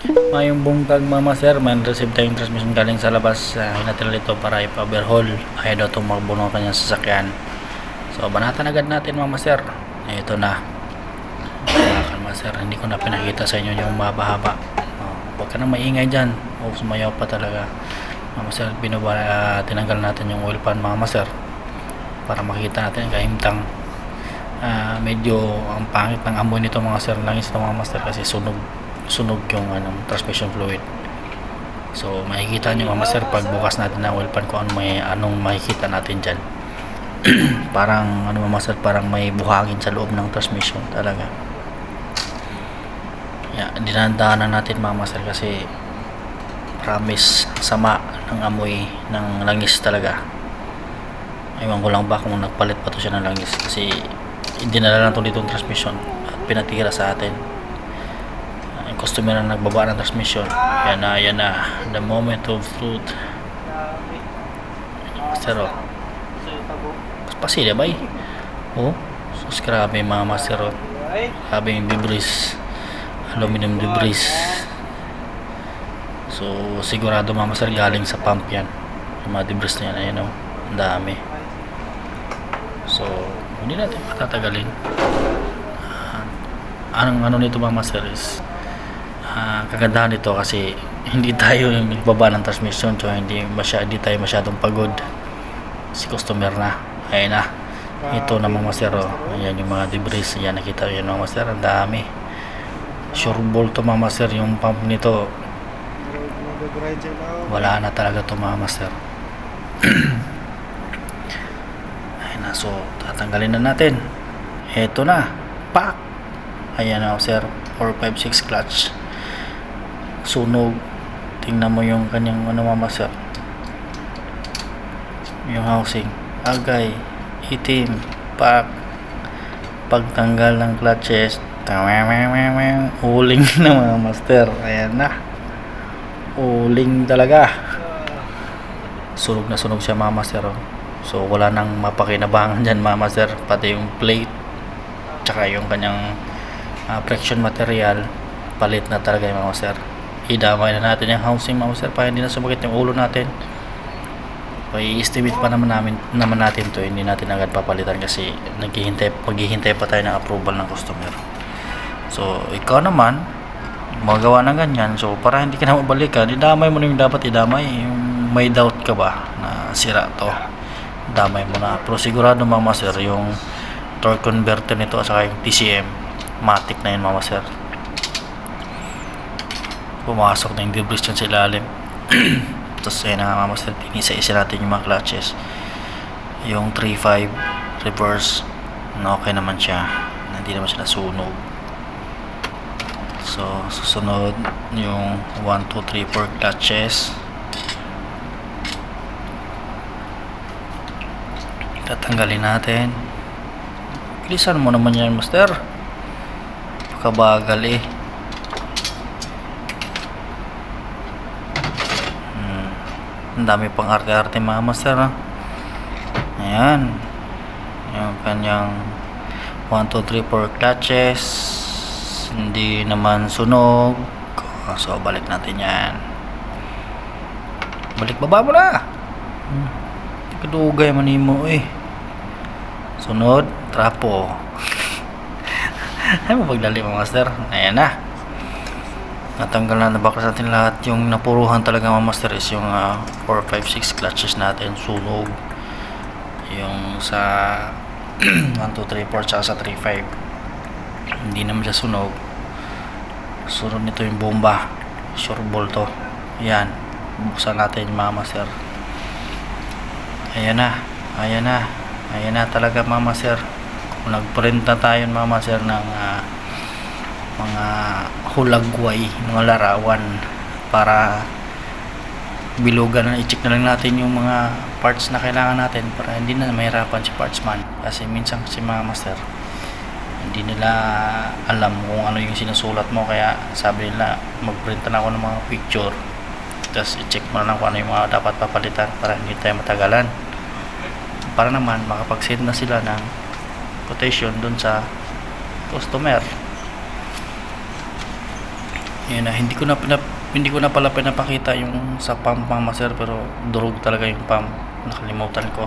Mayong bungkag mama sir, may receive tayong transmission galing sa labas. Hinatil ito para ipa-overhaul. Ayaw daw itong magbuno kanyang sasakyan. So banatan agad natin mama sir. Ito na. Mama sir, hindi ko na pinakita sa inyo yung mahaba-haba. Huwag ka nang maingay dyan. Sumayaw pa talaga. Mama sir, tinanggal natin yung oil pan mama sir. Para makita natin yung kahimtang. Medyo ang pangit ng amoy nito mga sir. Langis ng mama sir kasi sunog yung transmission fluid. So makikita nyo mama sir pag bukas natin ng oil pan kung anong makikita natin dyan. Parang mama sir, parang may buhangin sa loob ng transmission talaga. Dinadaanan natin mama sir kasi promise sama ng amoy ng langis talaga. Ewan ko lang ba kung nagpalit pa to siya ng langis kasi dinala lang to dito yung transmission at pinatira sa atin. Customer na nagbaba ng transmission. Yan na the moment of truth. Master pasila ba sus grabe mga master grabe yung debris, aluminum debris. So sigurado mga master galing sa pump yan yung mga debris na yan. Ayan ang dami. So hindi natin patatagalin. Ano nito mga master is kagandahan nito kasi hindi tayo yung nagbaba ng transmission, so hindi tayo masyadong pagod. Si customer na, ayun na, ito na mga master. Ayan yung mga debris, ayan nakita yun mga master, ang dami. Sure ball to mga master, yung pump nito wala na talaga to mga master. Ayun na, so tatanggalin na natin. Ito na, pak, ayan na sir, 456 clutch. Sunog. Tingnan mo yung kanyang mama sir, yung housing agay itim. Pagtanggal ng clutches, uling na mga master. Ayan na, uling talaga. Sunog na sunog siya mga master. So wala nang mapakinabangan dyan mga master. Pati yung plate tsaka yung kanyang friction material, palit na talaga yung mga master. Idamay na natin yung housing mga master para hindi na sumakit yung ulo natin. I-estimate pa naman natin to, hindi natin agad papalitan kasi maghihintay pa tayo ng approval ng customer. So ikaw naman magawa ng ganyan, so para hindi ka na mabalikan, idamay mo na yung dapat idamay. Yung may doubt ka ba na sira to, damay mo na. Pero sigurado mga master yung torque converter nito at saka yung TCM matic na yun mga master. Pumasok na yung debris dyan sa ilalim. Tapos ayun na mga master, isa natin yung mga clutches. Yung 3.5 reverse, okay naman siya, hindi naman siya nasunog. So susunod yung 1, 2, 3, 4 clutches. Tatanggalin natin. Bilisan mo naman yan master, pagkabagal ang dami pang arte-arte mga master Ayan yung kanyang 1, 2, 3, 4 clutches, hindi naman sunog. So balik natin yan, balik baba mo na. Kadugay manimo sunod trapo. Ay mo pagdali mga master. Ayan na, natanggal na baklas natin lahat. Yung napuruhan talaga mga master is yung 4, 5, 6 clutches natin sunog. Yung sa 1, 2, 3, 4 tsaka sa 3, 5 hindi naman siya sunog. Sunod nito yung bomba, sure ball to. Yan, buksan natin yung mga master. Ayan na talaga mga master. Kung nagprint na tayo mga master ng mga hulagway, mga larawan para bilugan, i-check na lang natin yung mga parts na kailangan natin para hindi na mahirapan si partsman. Kasi minsan si mga master hindi nila alam kung ano yung sinusulat mo, kaya sabi nila magprint na ako ng mga picture, tapos i-check mo na lang kung ano yung mga dapat papalitan para hindi tayo matagalan, para naman makapag-send na sila ng quotation dun sa customer. Yun na, hindi ko na pala pinapakita yung sa pump mga master, pero durog talaga yung pump. Nakalimutan ko.